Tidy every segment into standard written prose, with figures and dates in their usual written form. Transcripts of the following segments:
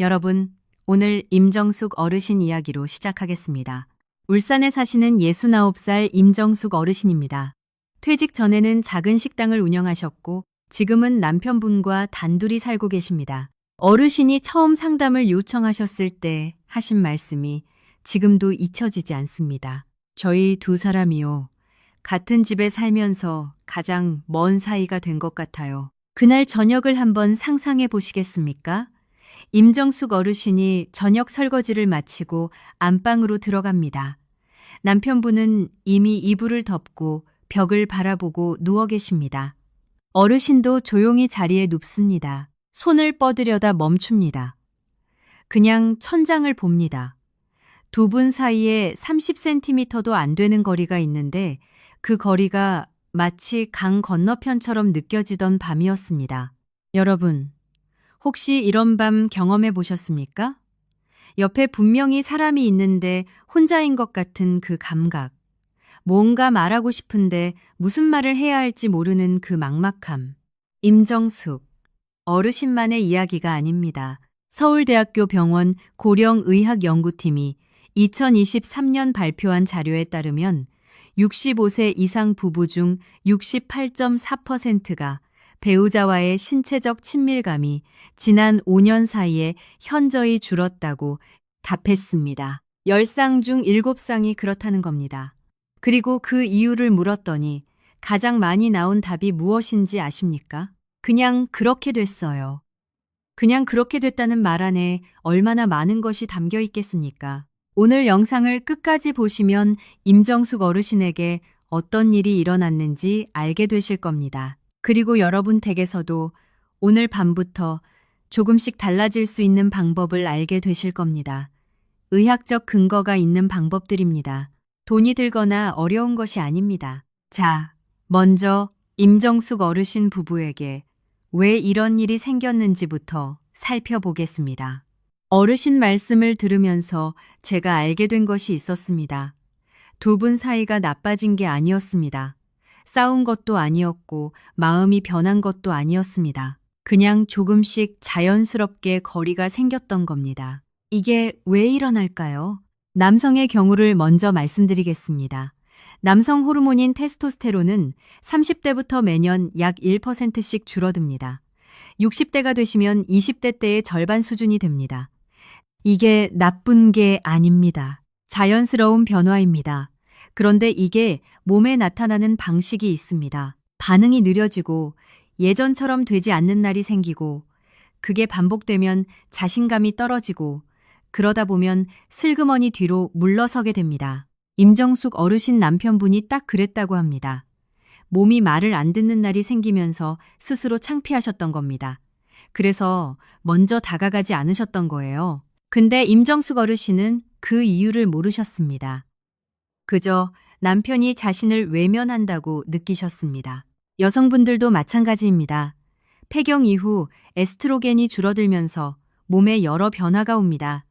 여러분, 오늘 임정숙 어르신 이야기로 시작하겠습니다. 울산에 사시는 69살 임정숙 어르신입니다. 퇴직 전에는 작은 식당을 운영하셨고 지금은 남편분과 단둘이 살고 계십니다. 어르신이 처음 상담을 요청하셨을 때 하신 말씀이 지금도 잊혀지지 않습니다. 저희 두 사람이요. 같은 집에 살면서 가장 먼 사이가 된 것 같아요. 그날 저녁을 한번 상상해 보시겠습니까? 임정숙 어르신이 저녁 설거지를 마치고 안방으로 들어갑니다. 남편분은 이미 이불을 덮고 벽을 바라보고 누워 계십니다. 어르신도 조용히 자리에 눕습니다. 손을 뻗으려다 멈춥니다. 그냥 천장을 봅니다. 두 분 사이에 30cm도 안 되는 거리가 있는데 그 거리가 마치 강 건너편처럼 느껴지던 밤이었습니다. 여러분, 혹시 이런 밤 경험해 보셨습니까? 옆에 분명히 사람이 있는데 혼자인 것 같은 그 감각. 뭔가 말하고 싶은데 무슨 말을 해야 할지 모르는 그 막막함. 임정숙, 어르신만의 이야기가 아닙니다. 서울대학교 병원 고령의학연구팀이 2023년 발표한 자료에 따르면 65세 이상 부부 중 68.4%가 배우자와의 신체적 친밀감이 지난 5년 사이에 현저히 줄었다고 답했습니다. 10쌍 중 7쌍이 그렇다는 겁니다. 그리고 그 이유를 물었더니 가장 많이 나온 답이 무엇인지 아십니까? 그냥 그렇게 됐어요. 그냥 그렇게 됐다는 말 안에 얼마나 많은 것이 담겨 있겠습니까? 오늘 영상을 끝까지 보시면 임정숙 어르신에게 어떤 일이 일어났는지 알게 되실 겁니다. 그리고 여러분 댁에서도 오늘 밤부터 조금씩 달라질 수 있는 방법을 알게 되실 겁니다. 의학적 근거가 있는 방법들입니다. 돈이 들거나 어려운 것이 아닙니다. 자, 먼저 임정숙 어르신 부부에게 왜 이런 일이 생겼는지부터 살펴보겠습니다. 어르신 말씀을 들으면서 제가 알게 된 것이 있었습니다. 두 분 사이가 나빠진 게 아니었습니다. 싸운 것도 아니었고 마음이 변한 것도 아니었습니다. 그냥 조금씩 자연스럽게 거리가 생겼던 겁니다. 이게 왜 일어날까요? 남성의 경우를 먼저 말씀드리겠습니다. 남성 호르몬인 테스토스테론은 30대부터 매년 약 1%씩 줄어듭니다. 60대가 되시면 20대 때의 절반 수준이 됩니다. 이게 나쁜 게 아닙니다. 자연스러운 변화입니다. 그런데 이게 몸에 나타나는 방식이 있습니다. 반응이 느려지고 예전처럼 되지 않는 날이 생기고 그게 반복되면 자신감이 떨어지고 그러다 보면 슬그머니 뒤로 물러서게 됩니다. 임정숙 어르신 남편분이 딱 그랬다고 합니다. 몸이 말을 안 듣는 날이 생기면서 스스로 창피하셨던 겁니다. 그래서 먼저 다가가지 않으셨던 거예요. 근데 임정숙 어르신은 그 이유를 모르셨습니다. 그저 남편이 자신을 외면한다고 느끼셨습니다. 여성분들도 마찬가지입니다. 폐경 이후 에스트로겐이 줄어들면서 몸에 여러 변화가 옵니다.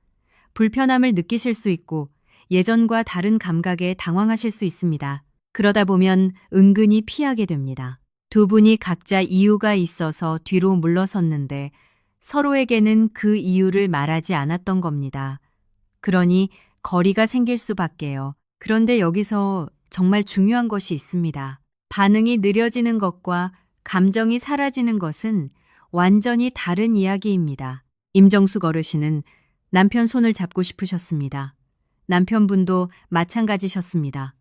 불편함을 느끼실 수 있고 예전과 다른 감각에 당황하실 수 있습니다. 그러다 보면 은근히 피하게 됩니다. 두 분이 각자 이유가 있어서 뒤로 물러섰는데 서로에게는 그 이유를 말하지 않았던 겁니다. 그러니 거리가 생길 수밖에요. 그런데 여기서 정말 중요한 것이 있습니다. 반응이 느려지는 것과 감정이 사라지는 것은 완전히 다른 이야기입니다. 임정숙 어르신은 남편 손을 잡고 싶으셨습니다. 남편분도 마찬가지셨습니다.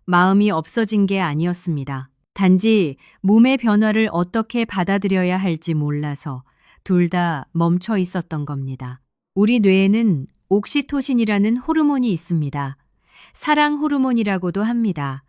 마음이 없어진 게 아니었습니다. 단지 몸의 변화를 어떻게 받아들여야 할지 몰라서 둘 다 멈춰 있었던 겁니다. 우리 뇌에는 옥시토신이라는 호르몬이 있습니다. 사랑 호르몬이라고도 합니다.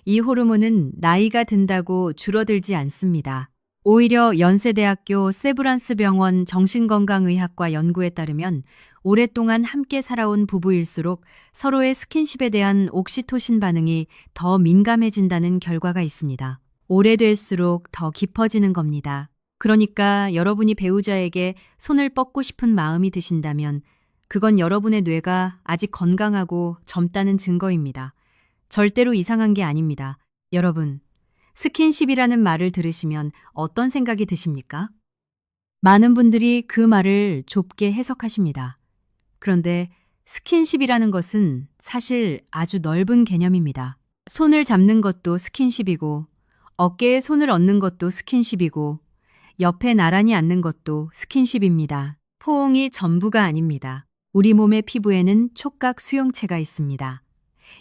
이 호르몬은 나이가 든다고 줄어들지 않습니다. 오히려 연세대학교 세브란스 병원 정신건강의학과 연구에 따르면 오랫동안 함께 살아온 부부일수록 서로의 스킨십에 대한 옥시토신 반응이 더 민감해진다는 결과가 있습니다. 오래될수록 더 깊어지는 겁니다. 그러니까 여러분이 배우자에게 손을 뻗고 싶은 마음이 드신다면 그건 여러분의 뇌가 아직 건강하고 젊다는 증거입니다. 절대로 이상한 게 아닙니다. 여러분, 스킨십이라는 말을 들으시면 어떤 생각이 드십니까? 많은 분들이 그 말을 좁게 해석하십니다. 그런데 스킨십이라는 것은 사실 아주 넓은 개념입니다. 손을 잡는 것도 스킨십이고, 어깨에 손을 얹는 것도 스킨십이고, 옆에 나란히 앉는 것도 스킨십입니다. 포옹이 전부가 아닙니다. 우리 몸의 피부에는 촉각 수용체가 있습니다.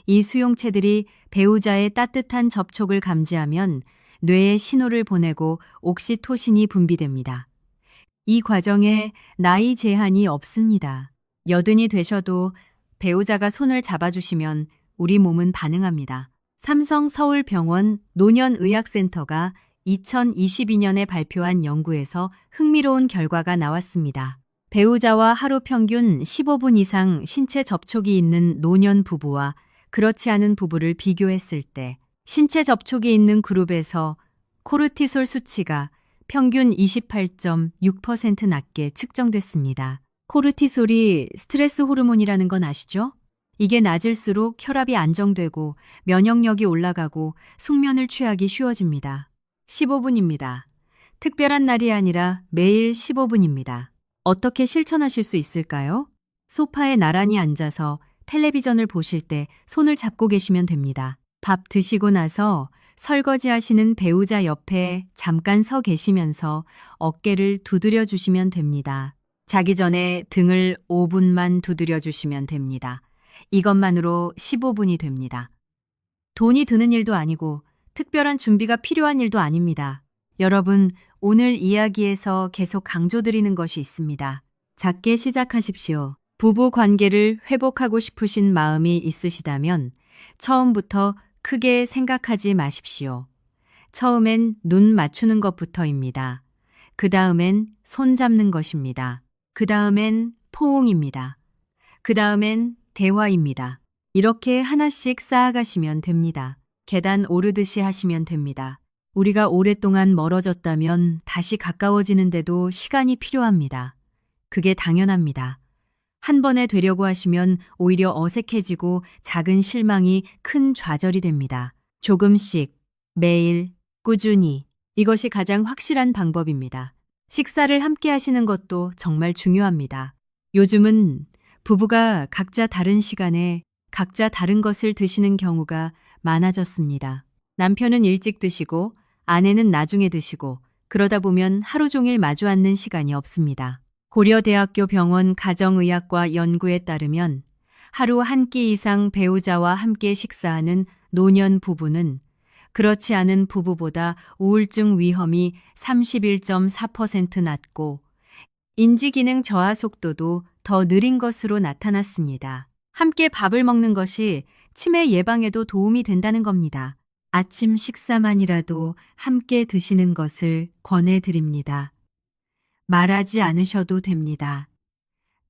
이 수용체들이 배우자의 따뜻한 접촉을 감지하면 뇌에 신호를 보내고 옥시토신이 분비됩니다. 이 과정에 나이 제한이 없습니다. 여든이 되셔도 배우자가 손을 잡아주시면 우리 몸은 반응합니다. 삼성 서울병원 노년의학센터가 2022년에 발표한 연구에서 흥미로운 결과가 나왔습니다. 배우자와 하루 평균 15분 이상 신체 접촉이 있는 노년 부부와 그렇지 않은 부부를 비교했을 때 신체 접촉이 있는 그룹에서 코르티솔 수치가 평균 28.6% 낮게 측정됐습니다. 코르티솔이 스트레스 호르몬이라는 건 아시죠? 이게 낮을수록 혈압이 안정되고 면역력이 올라가고 숙면을 취하기 쉬워집니다. 15분입니다. 특별한 날이 아니라 매일 15분입니다. 어떻게 실천하실 수 있을까요? 소파에 나란히 앉아서 텔레비전을 보실 때 손을 잡고 계시면 됩니다. 밥 드시고 나서 설거지 하시는 배우자 옆에 잠깐 서 계시면서 어깨를 두드려 주시면 됩니다. 자기 전에 등을 5분만 두드려 주시면 됩니다. 이것만으로 15분이 됩니다. 돈이 드는 일도 아니고 특별한 준비가 필요한 일도 아닙니다. 여러분, 오늘 이야기에서 계속 강조드리는 것이 있습니다. 작게 시작하십시오. 부부 관계를 회복하고 싶으신 마음이 있으시다면 처음부터 크게 생각하지 마십시오. 처음엔 눈 맞추는 것부터입니다. 그 다음엔 손 잡는 것입니다. 그 다음엔 포옹입니다. 그 다음엔 대화입니다. 이렇게 하나씩 쌓아가시면 됩니다. 계단 오르듯이 하시면 됩니다. 우리가 오랫동안 멀어졌다면 다시 가까워지는데도 시간이 필요합니다. 그게 당연합니다. 한 번에 되려고 하시면 오히려 어색해지고 작은 실망이 큰 좌절이 됩니다. 조금씩, 매일, 꾸준히. 이것이 가장 확실한 방법입니다. 식사를 함께 하시는 것도 정말 중요합니다. 요즘은 부부가 각자 다른 시간에 각자 다른 것을 드시는 경우가 많아졌습니다. 남편은 일찍 드시고 아내는 나중에 드시고 그러다 보면 하루 종일 마주 앉는 시간이 없습니다. 고려대학교 병원 가정의학과 연구에 따르면 하루 한 끼 이상 배우자와 함께 식사하는 노년 부부는 그렇지 않은 부부보다 우울증 위험이 31.4% 낮고 인지기능 저하 속도도 더 느린 것으로 나타났습니다. 함께 밥을 먹는 것이 치매 예방에도 도움이 된다는 겁니다. 아침 식사만이라도 함께 드시는 것을 권해드립니다. 말하지 않으셔도 됩니다.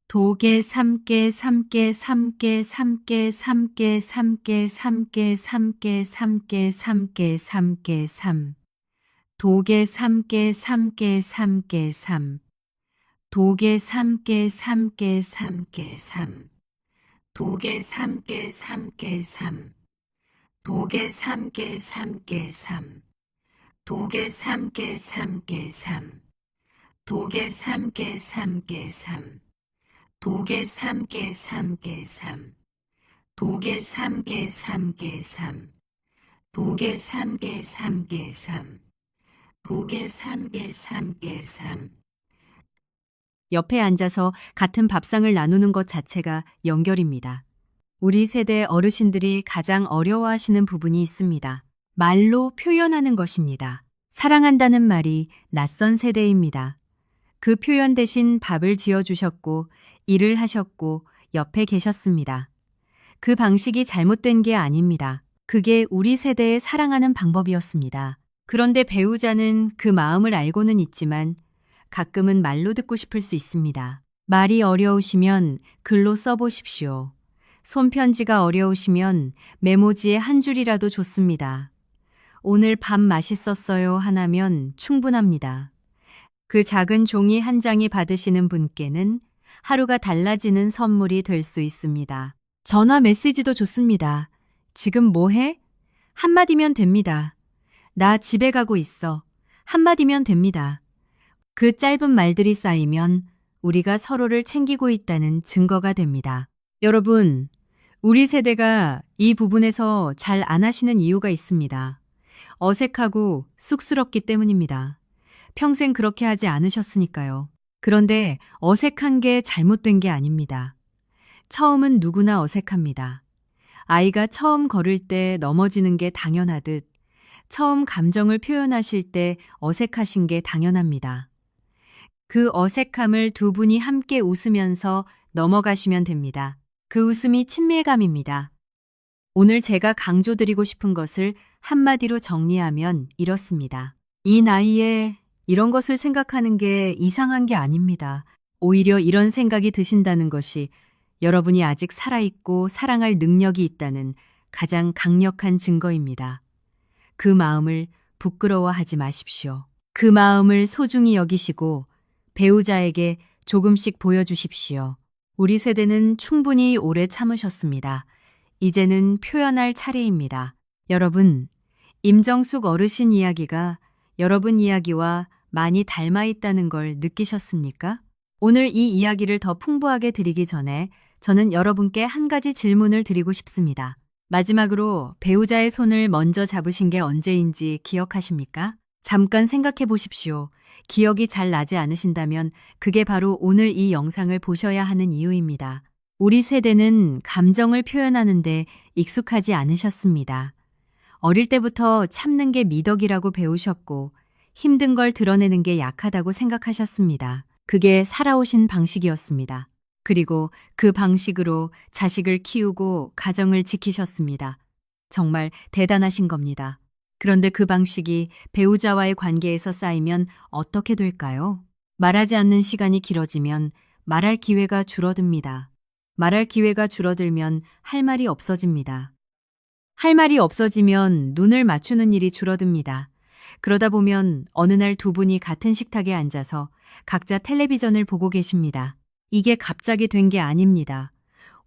도개 삼개 삼개 삼개 삼개 삼개 삼개 삼개 삼개 삼개 삼개 삼개 삼 도개 삼개 삼개 삼개 삼 도개 삼개 삼개 삼개 삼 도개 삼개 삼개 삼 도개 삼개 삼개 삼 도개 삼개 삼개 삼 도개 삼개 삼개 삼 도개 삼개 삼개 삼 도개 삼개 삼개 삼 도개 삼개 삼개 삼 도개 삼개 삼개 삼 옆에 앉아서 같은 밥상을 나누는 것 자체가 연결입니다. 우리 세대 어르신들이 가장 어려워하시는 부분이 있습니다. 말로 표현하는 것입니다. 사랑한다는 말이 낯선 세대입니다. 그 표현 대신 밥을 지어주셨고 일을 하셨고 옆에 계셨습니다. 그 방식이 잘못된 게 아닙니다. 그게 우리 세대의 사랑하는 방법이었습니다. 그런데 배우자는 그 마음을 알고는 있지만 가끔은 말로 듣고 싶을 수 있습니다. 말이 어려우시면 글로 써보십시오. 손편지가 어려우시면 메모지에 한 줄이라도 좋습니다. 오늘 밥 맛있었어요 하나면 충분합니다. 그 작은 종이 한 장이 받으시는 분께는 하루가 달라지는 선물이 될 수 있습니다. 전화 메시지도 좋습니다. 지금 뭐 해? 한마디면 됩니다. 나 집에 가고 있어. 한마디면 됩니다. 그 짧은 말들이 쌓이면 우리가 서로를 챙기고 있다는 증거가 됩니다. 여러분, 우리 세대가 이 부분에서 잘 안 하시는 이유가 있습니다. 어색하고 쑥스럽기 때문입니다. 평생 그렇게 하지 않으셨으니까요. 그런데 어색한 게 잘못된 게 아닙니다. 처음은 누구나 어색합니다. 아이가 처음 걸을 때 넘어지는 게 당연하듯 처음 감정을 표현하실 때 어색하신 게 당연합니다. 그 어색함을 두 분이 함께 웃으면서 넘어가시면 됩니다. 그 웃음이 친밀감입니다. 오늘 제가 강조드리고 싶은 것을 한마디로 정리하면 이렇습니다. 이 나이에 이런 것을 생각하는 게 이상한 게 아닙니다. 오히려 이런 생각이 드신다는 것이 여러분이 아직 살아있고 사랑할 능력이 있다는 가장 강력한 증거입니다. 그 마음을 부끄러워하지 마십시오. 그 마음을 소중히 여기시고 배우자에게 조금씩 보여주십시오. 우리 세대는 충분히 오래 참으셨습니다. 이제는 표현할 차례입니다. 여러분, 임정숙 어르신 이야기가 여러분 이야기와 많이 닮아 있다는 걸 느끼셨습니까? 오늘 이 이야기를 더 풍부하게 드리기 전에 저는 여러분께 한 가지 질문을 드리고 싶습니다. 마지막으로 배우자의 손을 먼저 잡으신 게 언제인지 기억하십니까? 잠깐 생각해 보십시오. 기억이 잘 나지 않으신다면 그게 바로 오늘 이 영상을 보셔야 하는 이유입니다. 우리 세대는 감정을 표현하는데 익숙하지 않으셨습니다. 어릴 때부터 참는 게 미덕이라고 배우셨고 힘든 걸 드러내는 게 약하다고 생각하셨습니다. 그게 살아오신 방식이었습니다. 그리고 그 방식으로 자식을 키우고 가정을 지키셨습니다. 정말 대단하신 겁니다. 그런데 그 방식이 배우자와의 관계에서 쌓이면 어떻게 될까요? 말하지 않는 시간이 길어지면 말할 기회가 줄어듭니다. 말할 기회가 줄어들면 할 말이 없어집니다. 할 말이 없어지면 눈을 맞추는 일이 줄어듭니다. 그러다 보면 어느 날 두 분이 같은 식탁에 앉아서 각자 텔레비전을 보고 계십니다. 이게 갑자기 된 게 아닙니다.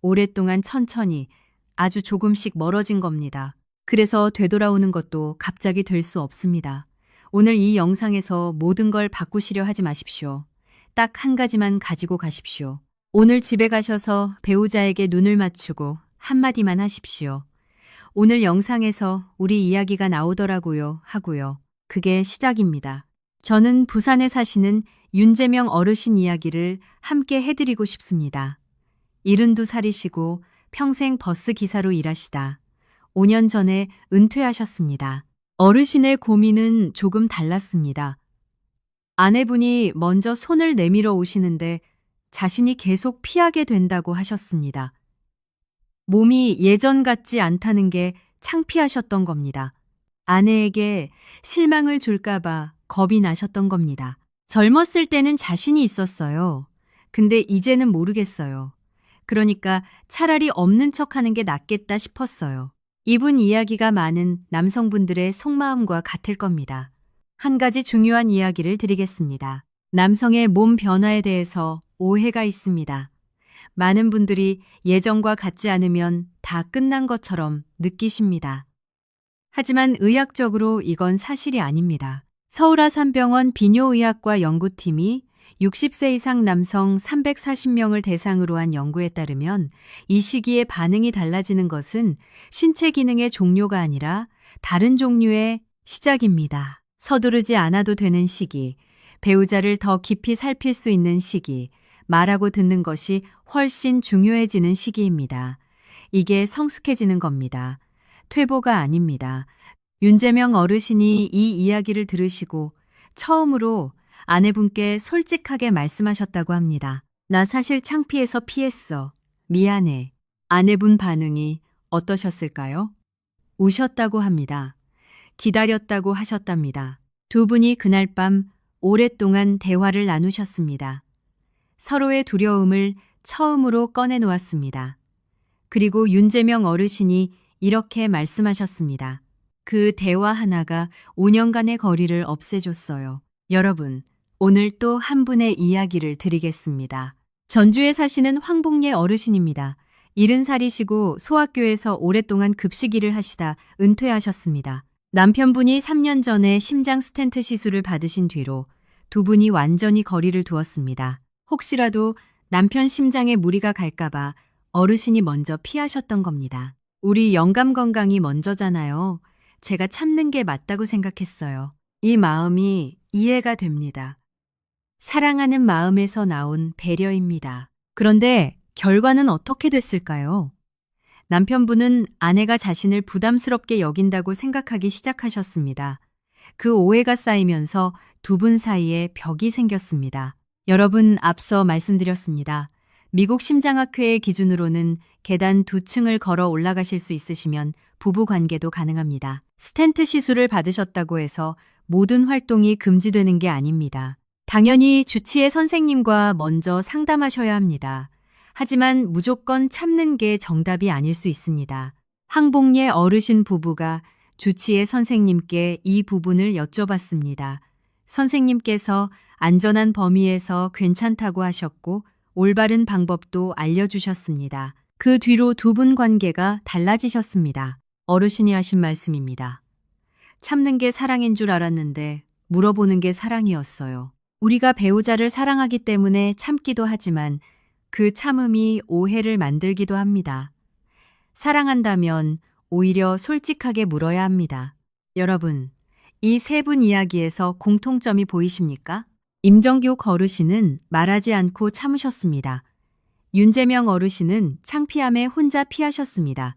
오랫동안 천천히 아주 조금씩 멀어진 겁니다. 그래서 되돌아오는 것도 갑자기 될 수 없습니다. 오늘 이 영상에서 모든 걸 바꾸시려 하지 마십시오. 딱 한 가지만 가지고 가십시오. 오늘 집에 가셔서 배우자에게 눈을 맞추고 한마디만 하십시오. 오늘 영상에서 우리 이야기가 나오더라고요 하고요. 그게 시작입니다. 저는 부산에 사시는 윤재명 어르신 이야기를 함께 해드리고 싶습니다. 72살이시고 평생 버스 기사로 일하시다 5년 전에 은퇴하셨습니다. 어르신의 고민은 조금 달랐습니다. 아내분이 먼저 손을 내밀어 오시는데 자신이 계속 피하게 된다고 하셨습니다. 몸이 예전 같지 않다는 게 창피하셨던 겁니다. 아내에게 실망을 줄까봐 겁이 나셨던 겁니다. 젊었을 때는 자신이 있었어요. 근데 이제는 모르겠어요. 그러니까 차라리 없는 척하는 게 낫겠다 싶었어요. 이분 이야기가 많은 남성분들의 속마음과 같을 겁니다. 한 가지 중요한 이야기를 드리겠습니다. 남성의 몸 변화에 대해서 오해가 있습니다. 많은 분들이 예전과 같지 않으면 다 끝난 것처럼 느끼십니다. 하지만 의학적으로 이건 사실이 아닙니다. 서울아산병원 비뇨의학과 연구팀이 60세 이상 남성 340명을 대상으로 한 연구에 따르면 이 시기에 반응이 달라지는 것은 신체 기능의 종료가 아니라 다른 종류의 시작입니다. 서두르지 않아도 되는 시기, 배우자를 더 깊이 살필 수 있는 시기, 말하고 듣는 것이 훨씬 중요해지는 시기입니다. 이게 성숙해지는 겁니다. 퇴보가 아닙니다. 윤재명 어르신이 이 이야기를 들으시고 처음으로 아내분께 솔직하게 말씀하셨다고 합니다. 나 사실 창피해서 피했어. 미안해. 아내분 반응이 어떠셨을까요? 우셨다고 합니다. 기다렸다고 하셨답니다. 두 분이 그날 밤 오랫동안 대화를 나누셨습니다. 서로의 두려움을 처음으로 꺼내놓았습니다. 그리고 윤재명 어르신이 이렇게 말씀하셨습니다. 그 대화 하나가 5년간의 거리를 없애줬어요. 여러분, 오늘 또 한 분의 이야기를 드리겠습니다. 전주에 사시는 황복례 어르신입니다. 70살이시고 소학교에서 오랫동안 급식 일을 하시다 은퇴하셨습니다. 남편분이 3년 전에 심장 스텐트 시술을 받으신 뒤로 두 분이 완전히 거리를 두었습니다. 혹시라도 남편 심장에 무리가 갈까봐 어르신이 먼저 피하셨던 겁니다. 우리 영감 건강이 먼저잖아요. 제가 참는 게 맞다고 생각했어요. 이 마음이 이해가 됩니다. 사랑하는 마음에서 나온 배려입니다. 그런데 결과는 어떻게 됐을까요? 남편분은 아내가 자신을 부담스럽게 여긴다고 생각하기 시작하셨습니다. 그 오해가 쌓이면서 두 분 사이에 벽이 생겼습니다. 여러분, 앞서 말씀드렸습니다. 미국 심장학회의 기준으로는 계단 2층을 걸어 올라가실 수 있으시면 부부 관계도 가능합니다. 스텐트 시술을 받으셨다고 해서 모든 활동이 금지되는 게 아닙니다. 당연히 주치의 선생님과 먼저 상담하셔야 합니다. 하지만 무조건 참는 게 정답이 아닐 수 있습니다. 항복례 어르신 부부가 주치의 선생님께 이 부분을 여쭤봤습니다. 선생님께서 안전한 범위에서 괜찮다고 하셨고 올바른 방법도 알려주셨습니다. 그 뒤로 두 분 관계가 달라지셨습니다. 어르신이 하신 말씀입니다. 참는 게 사랑인 줄 알았는데 물어보는 게 사랑이었어요. 우리가 배우자를 사랑하기 때문에 참기도 하지만 그 참음이 오해를 만들기도 합니다. 사랑한다면 오히려 솔직하게 물어야 합니다. 여러분, 이 세 분 이야기에서 공통점이 보이십니까? 임정규 어르신은 말하지 않고 참으셨습니다. 윤재명 어르신은 창피함에 혼자 피하셨습니다.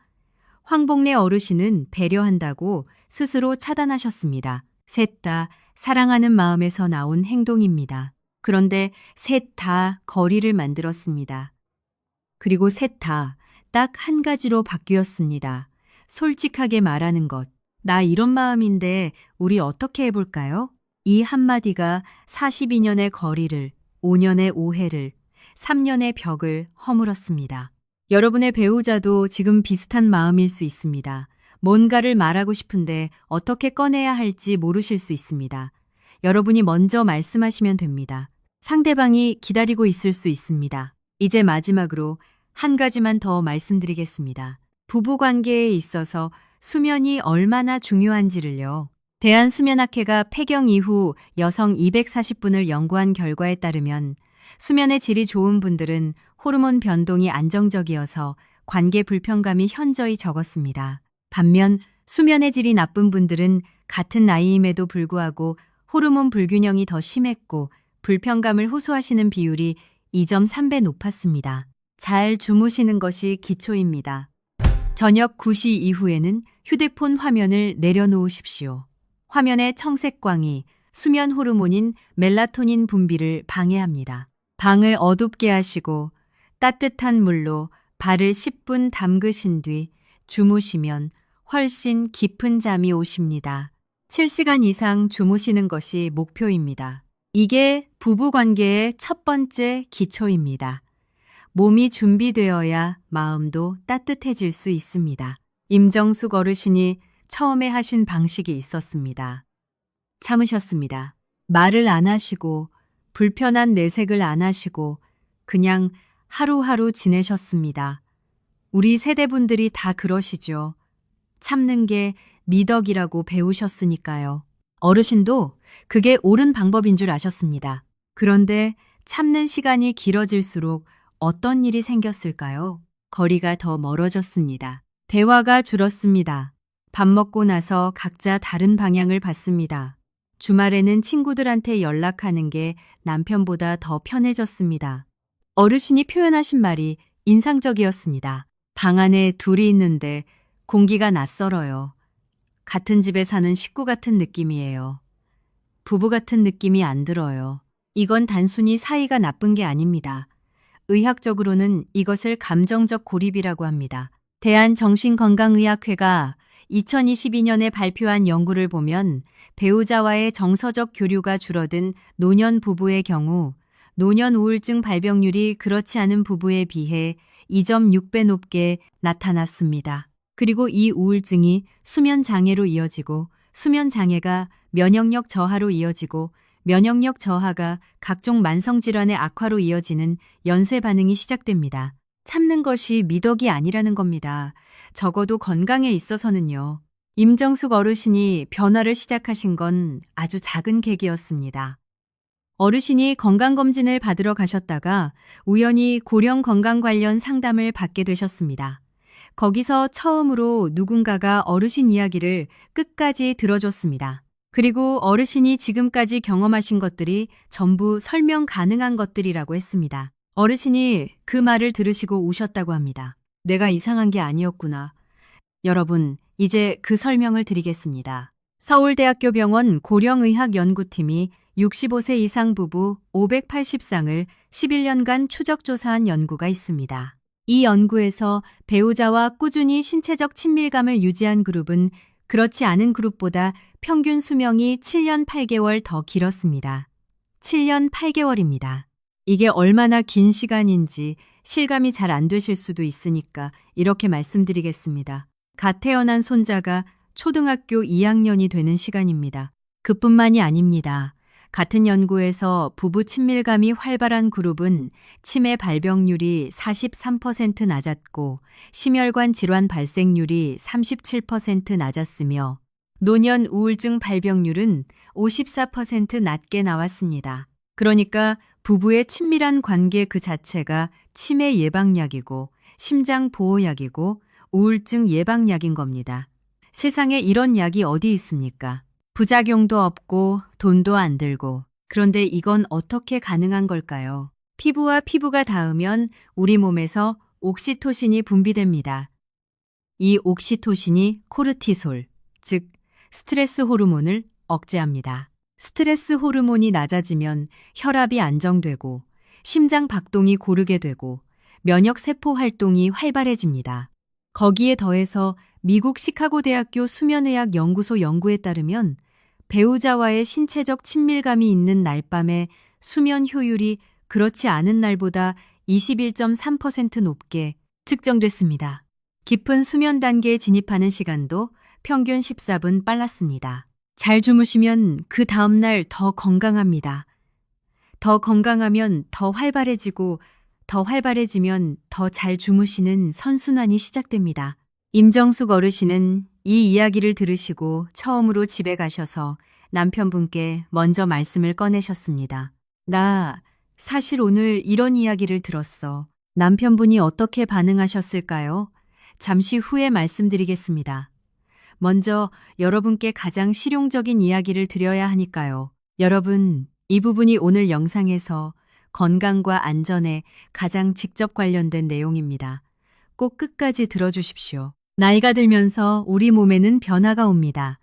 황복래 어르신은 배려한다고 스스로 차단하셨습니다. 셋 다 사랑하는 마음에서 나온 행동입니다. 그런데 셋 다 거리를 만들었습니다. 그리고 셋 다 딱 한 가지로 바뀌었습니다. 솔직하게 말하는 것. 나 이런 마음인데 우리 어떻게 해볼까요? 이 한마디가 42년의 거리를, 5년의 오해를, 3년의 벽을 허물었습니다. 여러분의 배우자도 지금 비슷한 마음일 수 있습니다. 뭔가를 말하고 싶은데 어떻게 꺼내야 할지 모르실 수 있습니다. 여러분이 먼저 말씀하시면 됩니다. 상대방이 기다리고 있을 수 있습니다. 이제 마지막으로 한 가지만 더 말씀드리겠습니다. 부부관계에 있어서 수면이 얼마나 중요한지를요. 대한수면학회가 폐경 이후 여성 240분을 연구한 결과에 따르면 수면의 질이 좋은 분들은 호르몬 변동이 안정적이어서 관계 불편감이 현저히 적었습니다. 반면 수면의 질이 나쁜 분들은 같은 나이임에도 불구하고 호르몬 불균형이 더 심했고 불편감을 호소하시는 비율이 2.3배 높았습니다. 잘 주무시는 것이 기초입니다. 저녁 9시 이후에는 휴대폰 화면을 내려놓으십시오. 화면의 청색광이 수면 호르몬인 멜라토닌 분비를 방해합니다. 방을 어둡게 하시고 따뜻한 물로 발을 10분 담그신 뒤 주무시면 훨씬 깊은 잠이 오십니다. 7시간 이상 주무시는 것이 목표입니다. 이게 부부관계의 첫 번째 기초입니다. 몸이 준비되어야 마음도 따뜻해질 수 있습니다. 임정숙 어르신이 처음에 하신 방식이 있었습니다. 참으셨습니다. 말을 안 하시고 불편한 내색을 안 하시고 그냥 하루하루 지내셨습니다. 우리 세대분들이 다 그러시죠. 참는 게 미덕이라고 배우셨으니까요. 어르신도 그게 옳은 방법인 줄 아셨습니다. 그런데 참는 시간이 길어질수록 어떤 일이 생겼을까요? 거리가 더 멀어졌습니다. 대화가 줄었습니다. 밥 먹고 나서 각자 다른 방향을 봤습니다. 주말에는 친구들한테 연락하는 게 남편보다 더 편해졌습니다. 어르신이 표현하신 말이 인상적이었습니다. 방 안에 둘이 있는데 공기가 낯설어요. 같은 집에 사는 식구 같은 느낌이에요. 부부 같은 느낌이 안 들어요. 이건 단순히 사이가 나쁜 게 아닙니다. 의학적으로는 이것을 감정적 고립이라고 합니다. 대한정신건강의학회가 2022년에 발표한 연구를 보면 배우자와의 정서적 교류가 줄어든 노년 부부의 경우 노년 우울증 발병률이 그렇지 않은 부부에 비해 2.6배 높게 나타났습니다. 그리고 이 우울증이 수면 장애로 이어지고 수면 장애가 면역력 저하로 이어지고 면역력 저하가 각종 만성질환의 악화로 이어지는 연쇄 반응이 시작됩니다. 참는 것이 미덕이 아니라는 겁니다. 적어도 건강에 있어서는요. 임정숙 어르신이 변화를 시작하신 건 아주 작은 계기였습니다. 어르신이 건강검진을 받으러 가셨다가 우연히 고령 건강 관련 상담을 받게 되셨습니다. 거기서 처음으로 누군가가 어르신 이야기를 끝까지 들어줬습니다. 그리고 어르신이 지금까지 경험하신 것들이 전부 설명 가능한 것들이라고 했습니다. 어르신이 그 말을 들으시고 우셨다고 합니다. 내가 이상한 게 아니었구나. 여러분, 이제 그 설명을 드리겠습니다. 서울대학교 병원 고령의학연구팀이 65세 이상 부부 580쌍을 11년간 추적조사한 연구가 있습니다. 이 연구에서 배우자와 꾸준히 신체적 친밀감을 유지한 그룹은 그렇지 않은 그룹보다 평균 수명이 7년 8개월 더 길었습니다. 7년 8개월입니다. 이게 얼마나 긴 시간인지 실감이 잘 안 되실 수도 있으니까 이렇게 말씀드리겠습니다. 갓 태어난 손자가 초등학교 2학년이 되는 시간입니다. 그뿐만이 아닙니다. 같은 연구에서 부부 친밀감이 활발한 그룹은 치매 발병률이 43% 낮았고 심혈관 질환 발생률이 37% 낮았으며 노년 우울증 발병률은 54% 낮게 나왔습니다. 그러니까 부부의 친밀한 관계 그 자체가 치매 예방약이고 심장 보호약이고 우울증 예방약인 겁니다. 세상에 이런 약이 어디 있습니까? 부작용도 없고 돈도 안 들고. 그런데 이건 어떻게 가능한 걸까요? 피부와 피부가 닿으면 우리 몸에서 옥시토신이 분비됩니다. 이 옥시토신이 코르티솔, 즉 스트레스 호르몬을 억제합니다. 스트레스 호르몬이 낮아지면 혈압이 안정되고 심장 박동이 고르게 되고 면역 세포 활동이 활발해집니다. 거기에 더해서 미국 시카고 대학교 수면의학 연구소 연구에 따르면 배우자와의 신체적 친밀감이 있는 날밤의 수면 효율이 그렇지 않은 날보다 21.3% 높게 측정됐습니다. 깊은 수면 단계에 진입하는 시간도 평균 14분 빨랐습니다. 잘 주무시면 그 다음날 더 건강합니다. 더 건강하면 더 활발해지고 더 활발해지면 더 잘 주무시는 선순환이 시작됩니다. 임정숙 어르신은 이 이야기를 들으시고 처음으로 집에 가셔서 남편분께 먼저 말씀을 꺼내셨습니다. 나 사실 오늘 이런 이야기를 들었어. 남편분이 어떻게 반응하셨을까요? 잠시 후에 말씀드리겠습니다. 먼저 여러분께 가장 실용적인 이야기를 드려야 하니까요. 여러분, 이 부분이 오늘 영상에서 건강과 안전에 가장 직접 관련된 내용입니다. 꼭 끝까지 들어주십시오. 나이가 들면서 우리 몸에는 변화가 옵니다.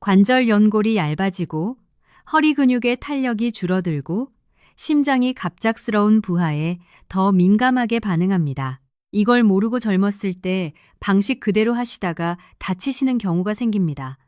관절 연골이 얇아지고 허리 근육의 탄력이 줄어들고 심장이 갑작스러운 부하에 더 민감하게 반응합니다. 이걸 모르고 젊었을 때 방식 그대로 하시다가 다치시는 경우가 생깁니다.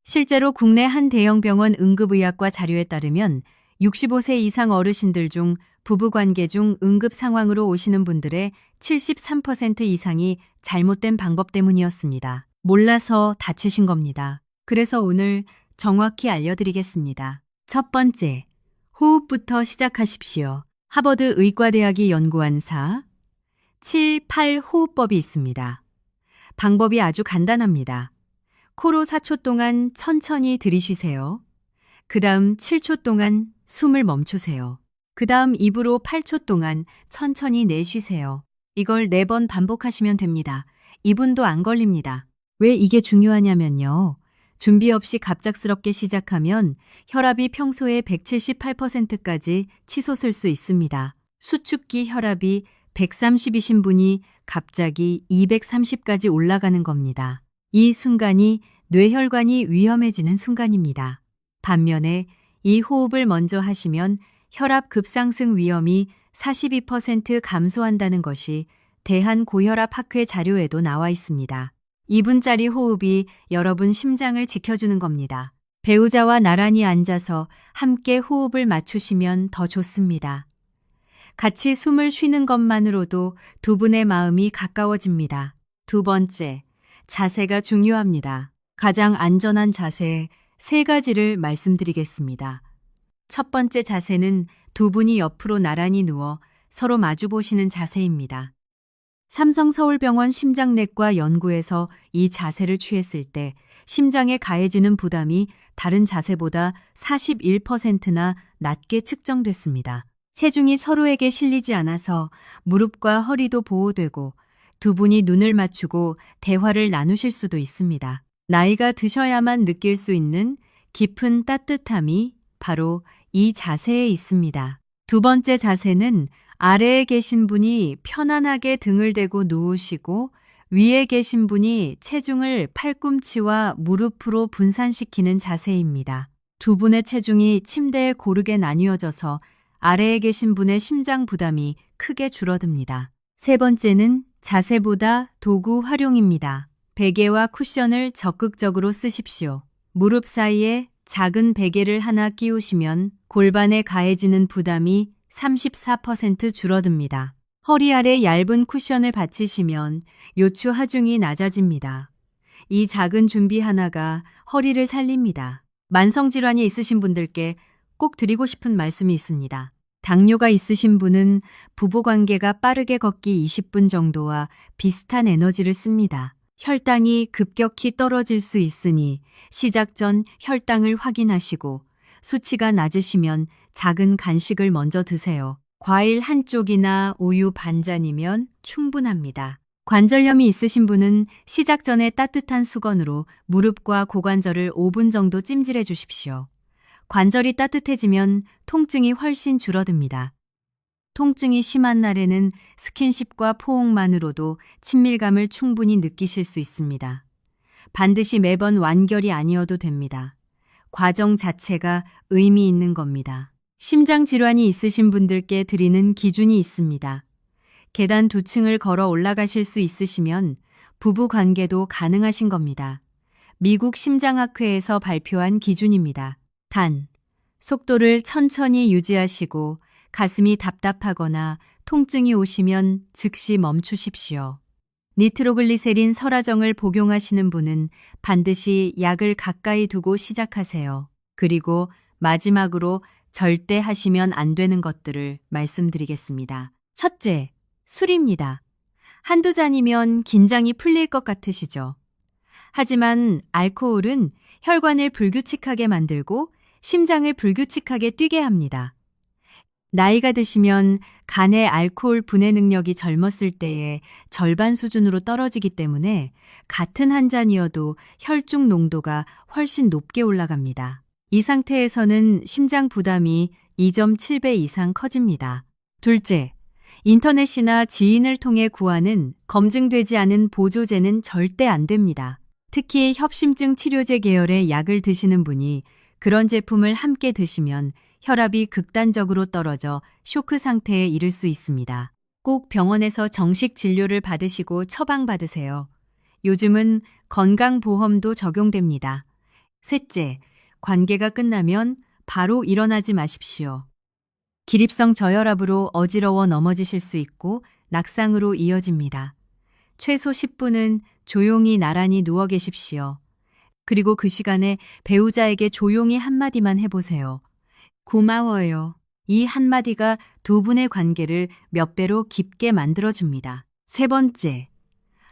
실제로 국내 한 대형 병원 응급의학과 자료에 따르면 65세 이상 어르신들 중 부부관계 중 응급 상황으로 오시는 분들의 73% 이상이 잘못된 방법 때문이었습니다. 몰라서 다치신 겁니다. 그래서 오늘 정확히 알려드리겠습니다. 첫 번째, 호흡부터 시작하십시오. 하버드 의과대학이 연구한 7-8 호흡법이 있습니다. 방법이 아주 간단합니다. 코로 4초 동안 천천히 들이쉬세요. 그 다음 7초 동안 숨을 멈추세요. 그 다음 입으로 8초 동안 천천히 내쉬세요. 이걸 4번 반복하시면 됩니다. 2분도 안 걸립니다. 왜 이게 중요하냐면요. 준비 없이 갑작스럽게 시작하면 혈압이 평소에 178%까지 치솟을 수 있습니다. 수축기 혈압이 130이신 분이 갑자기 230까지 올라가는 겁니다. 이 순간이 뇌혈관이 위험해지는 순간입니다. 반면에 이 호흡을 먼저 하시면 혈압 급상승 위험이 42% 감소한다는 것이 대한고혈압학회 자료에도 나와 있습니다. 2분짜리 호흡이 여러분 심장을 지켜주는 겁니다. 배우자와 나란히 앉아서 함께 호흡을 맞추시면 더 좋습니다. 같이 숨을 쉬는 것만으로도 두 분의 마음이 가까워집니다. 두 번째, 자세가 중요합니다. 가장 안전한 자세 3가지를 말씀드리겠습니다. 첫 번째 자세는 두 분이 옆으로 나란히 누워 서로 마주보시는 자세입니다. 삼성서울병원 심장내과 연구에서 이 자세를 취했을 때 심장에 가해지는 부담이 다른 자세보다 41%나 낮게 측정됐습니다. 체중이 서로에게 실리지 않아서 무릎과 허리도 보호되고 두 분이 눈을 맞추고 대화를 나누실 수도 있습니다. 나이가 드셔야만 느낄 수 있는 깊은 따뜻함이 바로 이 자세에 있습니다. 두 번째 자세는 아래에 계신 분이 편안하게 등을 대고 누우시고 위에 계신 분이 체중을 팔꿈치와 무릎으로 분산시키는 자세입니다. 두 분의 체중이 침대에 고르게 나뉘어져서 아래에 계신 분의 심장 부담이 크게 줄어듭니다. 세 번째는 자세보다 도구 활용입니다. 베개와 쿠션을 적극적으로 쓰십시오. 무릎 사이에 작은 베개를 하나 끼우시면 골반에 가해지는 부담이 34% 줄어듭니다. 허리 아래 얇은 쿠션을 받치시면 요추 하중이 낮아집니다. 이 작은 준비 하나가 허리를 살립니다. 만성질환이 있으신 분들께 꼭 드리고 싶은 말씀이 있습니다. 당뇨가 있으신 분은 부부관계가 빠르게 걷기 20분 정도와 비슷한 에너지를 씁니다. 혈당이 급격히 떨어질 수 있으니 시작 전 혈당을 확인하시고 수치가 낮으시면 작은 간식을 먼저 드세요. 과일 한쪽이나 우유 반잔이면 충분합니다. 관절염이 있으신 분은 시작 전에 따뜻한 수건으로 무릎과 고관절을 5분 정도 찜질해 주십시오. 관절이 따뜻해지면 통증이 훨씬 줄어듭니다. 통증이 심한 날에는 스킨십과 포옹만으로도 친밀감을 충분히 느끼실 수 있습니다. 반드시 매번 완결이 아니어도 됩니다. 과정 자체가 의미 있는 겁니다. 심장 질환이 있으신 분들께 드리는 기준이 있습니다. 계단 2층을 걸어 올라가실 수 있으시면 부부 관계도 가능하신 겁니다. 미국 심장학회에서 발표한 기준입니다. 단, 속도를 천천히 유지하시고 가슴이 답답하거나 통증이 오시면 즉시 멈추십시오. 니트로글리세린 설화정을 복용하시는 분은 반드시 약을 가까이 두고 시작하세요. 그리고 마지막으로 절대 하시면 안 되는 것들을 말씀드리겠습니다. 첫째, 술입니다. 한두 잔이면 긴장이 풀릴 것 같으시죠? 하지만 알코올은 혈관을 불규칙하게 만들고 심장을 불규칙하게 뛰게 합니다. 나이가 드시면 간의 알코올 분해 능력이 젊었을 때의 절반 수준으로 떨어지기 때문에 같은 한 잔이어도 혈중 농도가 훨씬 높게 올라갑니다. 이 상태에서는 심장 부담이 2.7배 이상 커집니다. 둘째, 인터넷이나 지인을 통해 구하는 검증되지 않은 보조제는 절대 안 됩니다. 특히 협심증 치료제 계열의 약을 드시는 분이 그런 제품을 함께 드시면 혈압이 극단적으로 떨어져 쇼크 상태에 이를 수 있습니다. 꼭 병원에서 정식 진료를 받으시고 처방받으세요. 요즘은 건강보험도 적용됩니다. 셋째, 관계가 끝나면 바로 일어나지 마십시오. 기립성 저혈압으로 어지러워 넘어지실 수 있고 낙상으로 이어집니다. 최소 10분은 조용히 나란히 누워 계십시오. 그리고 그 시간에 배우자에게 조용히 한마디만 해보세요. 고마워요. 이 한마디가 두 분의 관계를 몇 배로 깊게 만들어줍니다. 세 번째,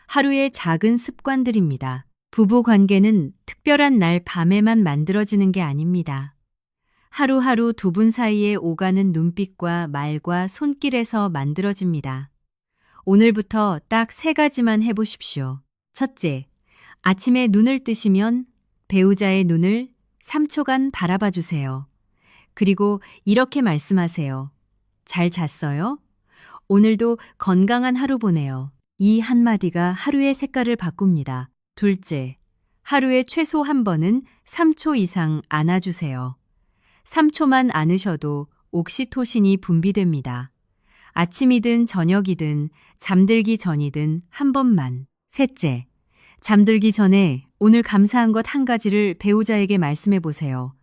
하루의 작은 습관들입니다. 부부 관계는 특별한 날 밤에만 만들어지는 게 아닙니다. 하루하루 두 분 사이에 오가는 눈빛과 말과 손길에서 만들어집니다. 오늘부터 딱 3가지만 해보십시오. 첫째, 아침에 눈을 뜨시면 배우자의 눈을 3초간 바라봐 주세요. 그리고 이렇게 말씀하세요. 잘 잤어요? 오늘도 건강한 하루 보내요. 이 한마디가 하루의 색깔을 바꿉니다. 둘째, 하루에 최소 한 번은 3초 이상 안아주세요. 3초만 안으셔도 옥시토신이 분비됩니다. 아침이든 저녁이든 잠들기 전이든 한 번만. 셋째, 잠들기 전에 오늘 감사한 것 한 가지를 배우자에게 말씀해 보세요.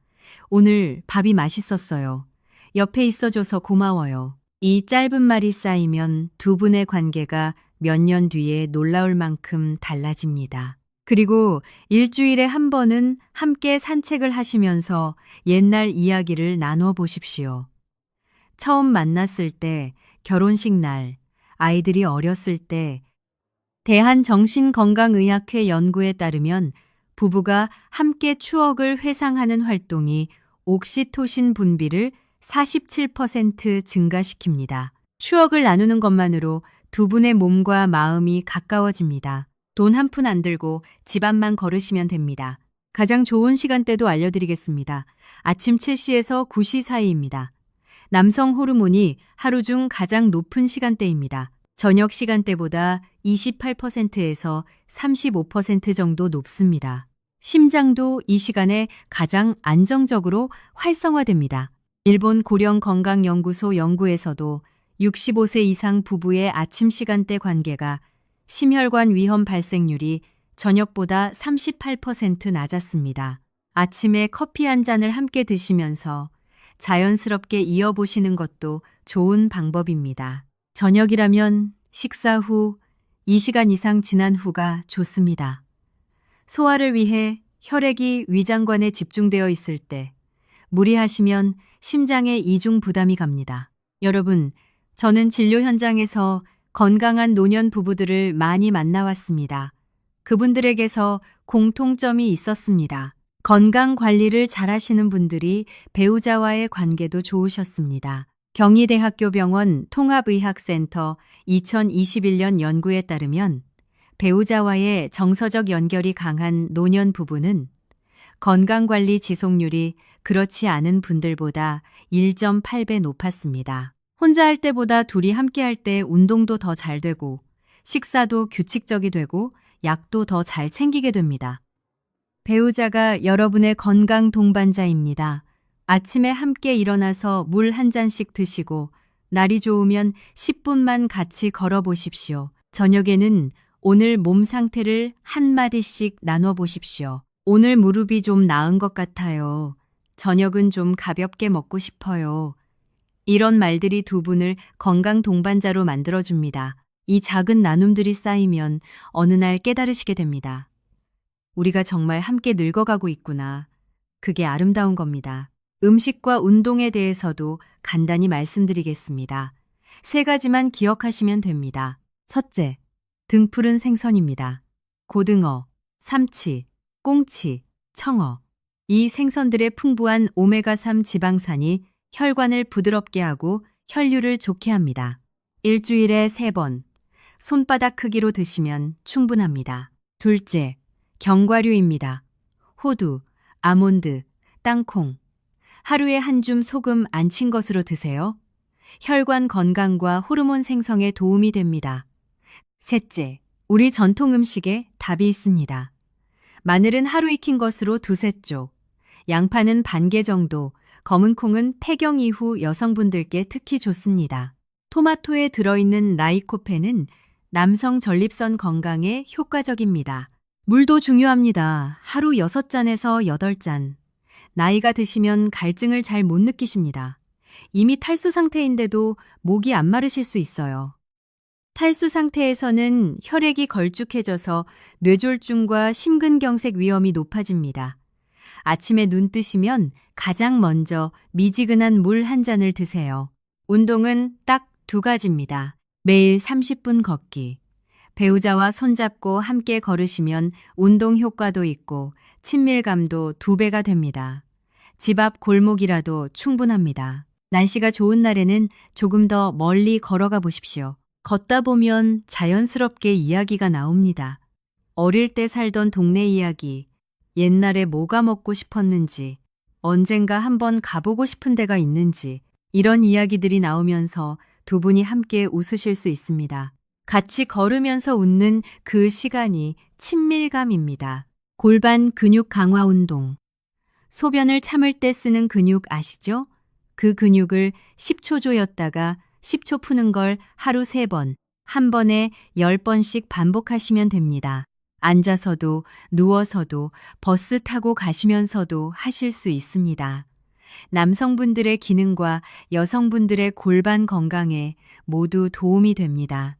오늘 밥이 맛있었어요. 옆에 있어줘서 고마워요. 이 짧은 말이 쌓이면 두 분의 관계가 몇 년 뒤에 놀라울 만큼 달라집니다. 그리고 일주일에 한 번은 함께 산책을 하시면서 옛날 이야기를 나눠 보십시오. 처음 만났을 때, 결혼식 날, 아이들이 어렸을 때, 대한정신건강의학회 연구에 따르면 부부가 함께 추억을 회상하는 활동이 옥시토신 분비를 47% 증가시킵니다. 추억을 나누는 것만으로 두 분의 몸과 마음이 가까워집니다. 돈 한 푼 안 들고 집 앞만 걸으시면 됩니다. 가장 좋은 시간대도 알려드리겠습니다. 아침 7시에서 9시 사이입니다. 남성 호르몬이 하루 중 가장 높은 시간대입니다. 저녁 시간대보다 28%에서 35% 정도 높습니다. 심장도 이 시간에 가장 안정적으로 활성화됩니다. 일본 고령건강연구소 연구에서도 65세 이상 부부의 아침 시간대 관계가 심혈관 위험 발생률이 저녁보다 38% 낮았습니다. 아침에 커피 한 잔을 함께 드시면서 자연스럽게 이어보시는 것도 좋은 방법입니다. 저녁이라면 식사 후 2시간 이상 지난 후가 좋습니다. 소화를 위해 혈액이 위장관에 집중되어 있을 때 무리하시면 심장에 이중 부담이 갑니다. 여러분, 저는 진료 현장에서 건강한 노년 부부들을 많이 만나왔습니다. 그분들에게서 공통점이 있었습니다. 건강 관리를 잘하시는 분들이 배우자와의 관계도 좋으셨습니다. 경희대학교 병원 통합의학센터 2021년 연구에 따르면 배우자와의 정서적 연결이 강한 노년 부부는 건강관리 지속률이 그렇지 않은 분들보다 1.8배 높았습니다. 혼자 할 때보다 둘이 함께 할 때 운동도 더 잘 되고 식사도 규칙적이 되고 약도 더 잘 챙기게 됩니다. 배우자가 여러분의 건강 동반자입니다. 아침에 함께 일어나서 물 한 잔씩 드시고 날이 좋으면 10분만 같이 걸어보십시오. 저녁에는 오늘 몸 상태를 한마디씩 나눠보십시오. 오늘 무릎이 좀 나은 것 같아요. 저녁은 좀 가볍게 먹고 싶어요. 이런 말들이 두 분을 건강 동반자로 만들어줍니다. 이 작은 나눔들이 쌓이면 어느 날 깨달으시게 됩니다. 우리가 정말 함께 늙어가고 있구나. 그게 아름다운 겁니다. 음식과 운동에 대해서도 간단히 말씀드리겠습니다. 3가지만 기억하시면 됩니다. 첫째, 등푸른 생선입니다. 고등어, 삼치, 꽁치, 청어. 이 생선들의 풍부한 오메가3 지방산이 혈관을 부드럽게 하고 혈류를 좋게 합니다. 일주일에 3번, 손바닥 크기로 드시면 충분합니다. 둘째, 견과류입니다. 호두, 아몬드, 땅콩. 하루에 한 줌 소금 안 친 것으로 드세요. 혈관 건강과 호르몬 생성에 도움이 됩니다. 셋째, 우리 전통 음식에 답이 있습니다. 마늘은 하루 익힌 것으로 2-3쪽, 양파는 반 개 정도, 검은 콩은 폐경 이후 여성분들께 특히 좋습니다. 토마토에 들어있는 라이코펜은 남성 전립선 건강에 효과적입니다. 물도 중요합니다. 하루 6잔에서 8잔. 나이가 드시면 갈증을 잘 못 느끼십니다. 이미 탈수 상태인데도 목이 안 마르실 수 있어요. 탈수 상태에서는 혈액이 걸쭉해져서 뇌졸중과 심근경색 위험이 높아집니다. 아침에 눈 뜨시면 가장 먼저 미지근한 물 한 잔을 드세요. 운동은 딱 2가지입니다. 매일 30분 걷기. 배우자와 손잡고 함께 걸으시면 운동 효과도 있고 친밀감도 2배가 됩니다. 집 앞 골목이라도 충분합니다. 날씨가 좋은 날에는 조금 더 멀리 걸어가 보십시오. 걷다 보면 자연스럽게 이야기가 나옵니다. 어릴 때 살던 동네 이야기, 옛날에 뭐가 먹고 싶었는지, 언젠가 한번 가보고 싶은 데가 있는지, 이런 이야기들이 나오면서 두 분이 함께 웃으실 수 있습니다. 같이 걸으면서 웃는 그 시간이 친밀감입니다. 골반 근육 강화 운동. 소변을 참을 때 쓰는 근육 아시죠? 그 근육을 10초 조였다가 10초 푸는 걸 하루 3번, 한 번에 10번씩 반복하시면 됩니다. 앉아서도 누워서도 버스 타고 가시면서도 하실 수 있습니다. 남성분들의 기능과 여성분들의 골반 건강에 모두 도움이 됩니다.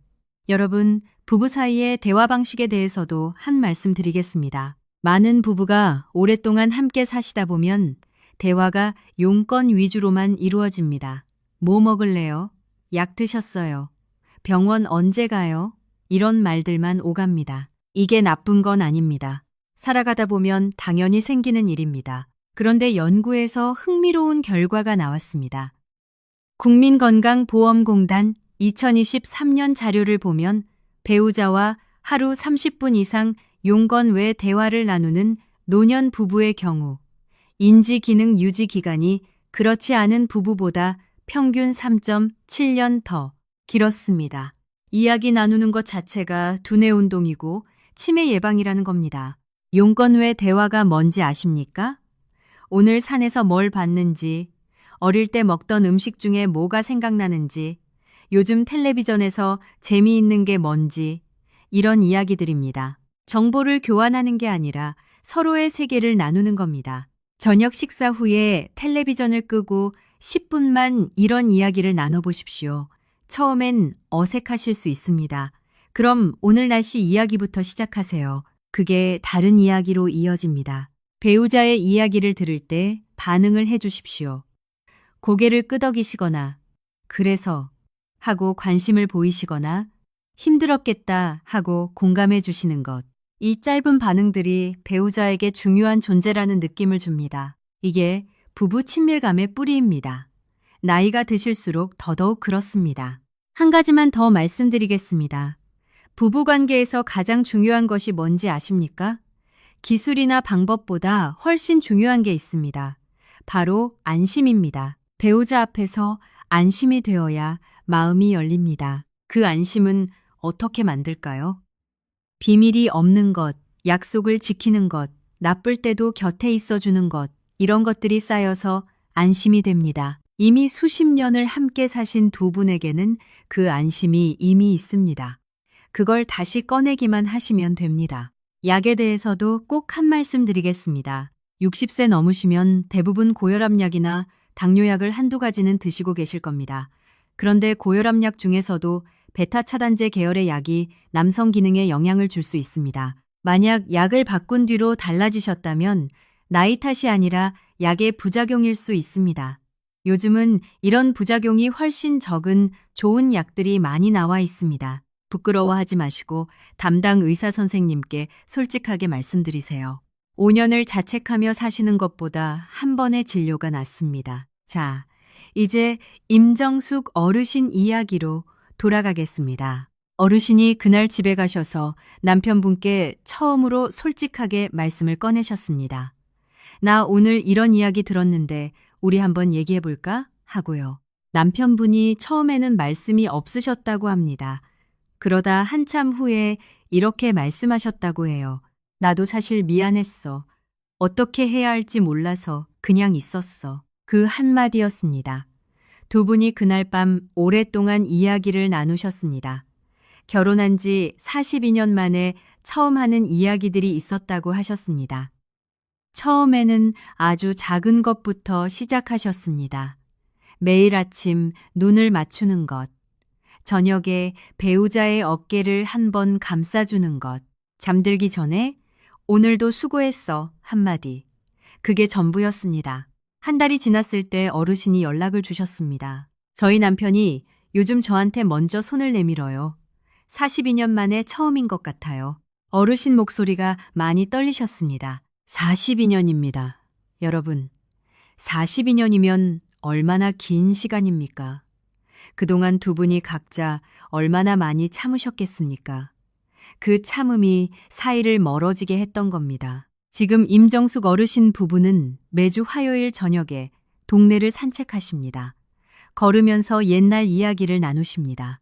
여러분, 부부 사이의 대화 방식에 대해서도 한 말씀 드리겠습니다. 많은 부부가 오랫동안 함께 사시다 보면 대화가 용건 위주로만 이루어집니다. 뭐 먹을래요? 약 드셨어요? 병원 언제 가요? 이런 말들만 오갑니다. 이게 나쁜 건 아닙니다. 살아가다 보면 당연히 생기는 일입니다. 그런데 연구에서 흥미로운 결과가 나왔습니다. 국민건강보험공단 2023년 자료를 보면 배우자와 하루 30분 이상 용건 외 대화를 나누는 노년 부부의 경우 인지기능 유지 기간이 그렇지 않은 부부보다 평균 3.7년 더 길었습니다. 이야기 나누는 것 자체가 두뇌 운동이고 치매 예방이라는 겁니다. 용건 외 대화가 뭔지 아십니까? 오늘 산에서 뭘 봤는지, 어릴 때 먹던 음식 중에 뭐가 생각나는지, 요즘 텔레비전에서 재미있는 게 뭔지, 이런 이야기들입니다. 정보를 교환하는 게 아니라 서로의 세계를 나누는 겁니다. 저녁 식사 후에 텔레비전을 끄고 10분만 이런 이야기를 나눠보십시오. 처음엔 어색하실 수 있습니다. 그럼 오늘 날씨 이야기부터 시작하세요. 그게 다른 이야기로 이어집니다. 배우자의 이야기를 들을 때 반응을 해주십시오. 고개를 끄덕이시거나 그래서 하고 관심을 보이시거나 힘들었겠다 하고 공감해 주시는 것. 이 짧은 반응들이 배우자에게 중요한 존재라는 느낌을 줍니다. 이게 부부 친밀감의 뿌리입니다. 나이가 드실수록 더더욱 그렇습니다. 한 가지만 더 말씀드리겠습니다. 부부관계에서 가장 중요한 것이 뭔지 아십니까? 기술이나 방법보다 훨씬 중요한 게 있습니다. 바로 안심입니다. 배우자 앞에서 안심이 되어야 마음이 열립니다. 그 안심은 어떻게 만들까요? 비밀이 없는 것, 약속을 지키는 것, 나쁠 때도 곁에 있어주는 것, 이런 것들이 쌓여서 안심이 됩니다. 이미 수십 년을 함께 사신 두 분에게는 그 안심이 이미 있습니다. 그걸 다시 꺼내기만 하시면 됩니다. 약에 대해서도 꼭 한 말씀 드리겠습니다. 60세 넘으시면 대부분 고혈압약이나 당뇨약을 한두 가지는 드시고 계실 겁니다. 그런데 고혈압약 중에서도 베타 차단제 계열의 약이 남성 기능에 영향을 줄 수 있습니다. 만약 약을 바꾼 뒤로 달라지셨다면 나이 탓이 아니라 약의 부작용일 수 있습니다. 요즘은 이런 부작용이 훨씬 적은 좋은 약들이 많이 나와 있습니다. 부끄러워하지 마시고 담당 의사 선생님께 솔직하게 말씀드리세요. 5년을 자책하며 사시는 것보다 한 번의 진료가 낫습니다. 자, 이제 임정숙 어르신 이야기로 돌아가겠습니다. 어르신이 그날 집에 가셔서 남편분께 처음으로 솔직하게 말씀을 꺼내셨습니다. 나 오늘 이런 이야기 들었는데 우리 한번 얘기해 볼까? 하고요. 남편분이 처음에는 말씀이 없으셨다고 합니다. 그러다 한참 후에 이렇게 말씀하셨다고 해요. 나도 사실 미안했어. 어떻게 해야 할지 몰라서 그냥 있었어. 그 한마디였습니다. 두 분이 그날 밤 오랫동안 이야기를 나누셨습니다. 결혼한 지 42년 만에 처음 하는 이야기들이 있었다고 하셨습니다. 처음에는 아주 작은 것부터 시작하셨습니다. 매일 아침 눈을 맞추는 것, 저녁에 배우자의 어깨를 한번 감싸주는 것, 잠들기 전에 오늘도 수고했어 한마디. 그게 전부였습니다. 한 달이 지났을 때 어르신이 연락을 주셨습니다. 저희 남편이 요즘 저한테 먼저 손을 내밀어요. 42년 만에 처음인 것 같아요. 어르신 목소리가 많이 떨리셨습니다. 42년입니다. 여러분, 42년이면 얼마나 긴 시간입니까? 그동안 두 분이 각자 얼마나 많이 참으셨겠습니까? 그 참음이 사이를 멀어지게 했던 겁니다. 지금 임정숙 어르신 부부는 매주 화요일 저녁에 동네를 산책하십니다. 걸으면서 옛날 이야기를 나누십니다.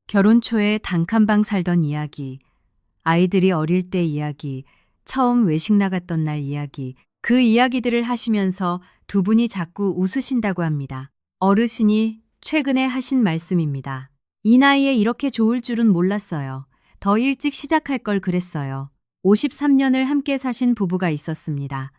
결혼 초에 단칸방 살던 이야기, 아이들이 어릴 때 이야기, 처음 외식 나갔던 날 이야기, 그 이야기들을 하시면서 두 분이 자꾸 웃으신다고 합니다. 어르신이 최근에 하신 말씀입니다. 이 나이에 이렇게 좋을 줄은 몰랐어요. 더 일찍 시작할 걸 그랬어요. 53년을 함께 사신 부부가 있었습니다.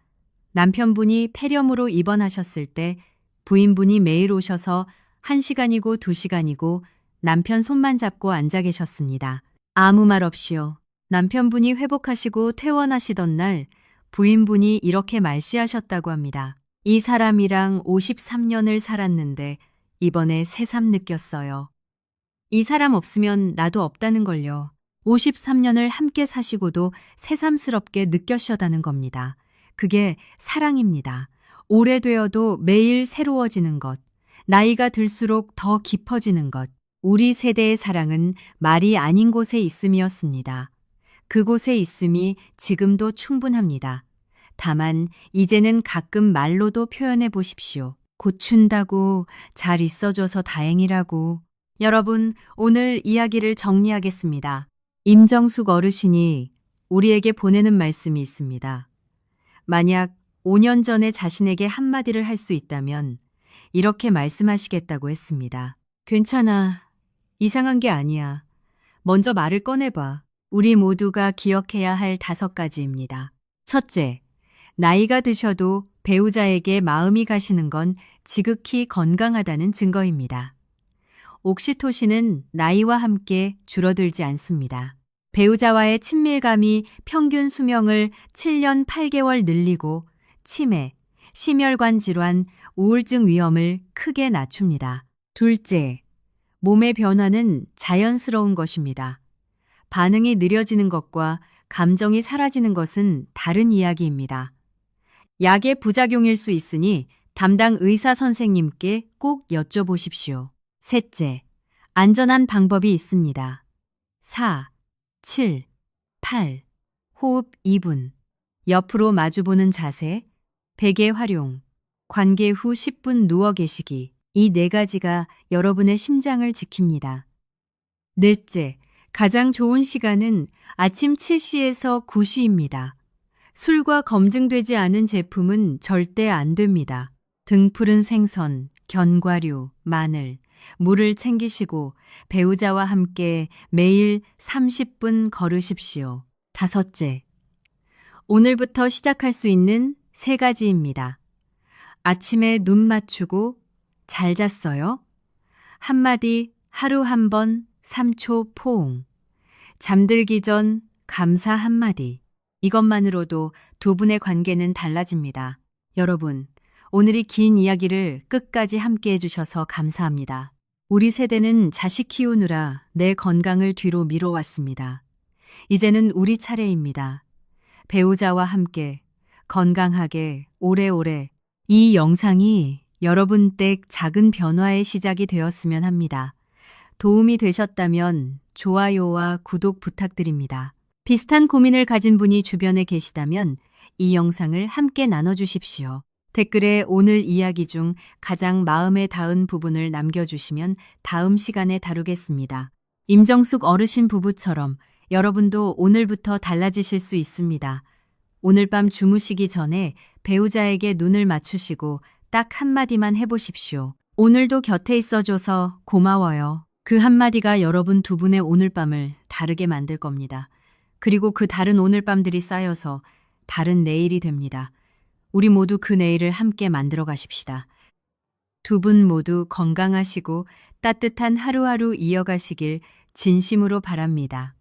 남편분이 폐렴으로 입원하셨을 때 부인분이 매일 오셔서 1시간이고 2시간이고 남편 손만 잡고 앉아 계셨습니다. 아무 말 없이요. 남편분이 회복하시고 퇴원하시던 날 부인분이 이렇게 말씨하셨다고 합니다. 이 사람이랑 53년을 살았는데 이번에 새삼 느꼈어요. 이 사람 없으면 나도 없다는 걸요. 53년을 함께 사시고도 새삼스럽게 느껴셔다는 겁니다. 그게 사랑입니다. 오래되어도 매일 새로워지는 것, 나이가 들수록 더 깊어지는 것. 우리 세대의 사랑은 말이 아닌 곳에 있음이었습니다. 그곳에 있음이 지금도 충분합니다. 다만 이제는 가끔 말로도 표현해 보십시오. 고춘다고, 잘 있어줘서 다행이라고. 여러분, 오늘 이야기를 정리하겠습니다. 임정숙 어르신이 우리에게 보내는 말씀이 있습니다. 만약 5년 전에 자신에게 한마디를 할 수 있다면 이렇게 말씀하시겠다고 했습니다. 괜찮아. 이상한 게 아니야. 먼저 말을 꺼내봐. 우리 모두가 기억해야 할 5가지입니다. 첫째, 나이가 드셔도 배우자에게 마음이 가시는 건 지극히 건강하다는 증거입니다. 옥시토신은 나이와 함께 줄어들지 않습니다. 배우자와의 친밀감이 평균 수명을 7년 8개월 늘리고 치매, 심혈관 질환, 우울증 위험을 크게 낮춥니다. 둘째, 몸의 변화는 자연스러운 것입니다. 반응이 느려지는 것과 감정이 사라지는 것은 다른 이야기입니다. 약의 부작용일 수 있으니 담당 의사 선생님께 꼭 여쭤보십시오. 셋째, 안전한 방법이 있습니다. 4, 7, 8, 호흡 2분, 옆으로 마주보는 자세, 베개 활용, 관계 후 10분 누워 계시기. 이 4가지가 여러분의 심장을 지킵니다. 넷째, 가장 좋은 시간은 아침 7시에서 9시입니다. 술과 검증되지 않은 제품은 절대 안 됩니다. 등푸른 생선, 견과류, 마늘, 물을 챙기시고 배우자와 함께 매일 30분 걸으십시오. 다섯째, 오늘부터 시작할 수 있는 3가지입니다. 아침에 눈 맞추고 잘 잤어요? 한마디 하루 한 번 3초 포옹. 잠들기 전 감사 한마디. 이것만으로도 두 분의 관계는 달라집니다. 여러분, 오늘 이 긴 이야기를 끝까지 함께 해주셔서 감사합니다. 우리 세대는 자식 키우느라 내 건강을 뒤로 미뤄왔습니다. 이제는 우리 차례입니다. 배우자와 함께 건강하게 오래오래. 이 영상이 여러분 댁 작은 변화의 시작이 되었으면 합니다. 도움이 되셨다면 좋아요와 구독 부탁드립니다. 비슷한 고민을 가진 분이 주변에 계시다면 이 영상을 함께 나눠주십시오. 댓글에 오늘 이야기 중 가장 마음에 닿은 부분을 남겨주시면 다음 시간에 다루겠습니다. 임정숙 어르신 부부처럼 여러분도 오늘부터 달라지실 수 있습니다. 오늘 밤 주무시기 전에 배우자에게 눈을 맞추시고 딱 한마디만 해보십시오. 오늘도 곁에 있어줘서 고마워요. 그 한마디가 여러분 두 분의 오늘 밤을 다르게 만들 겁니다. 그리고 그 다른 오늘 밤들이 쌓여서 다른 내일이 됩니다. 우리 모두 그 내일을 함께 만들어 가십시다. 두 분 모두 건강하시고 따뜻한 하루하루 이어가시길 진심으로 바랍니다.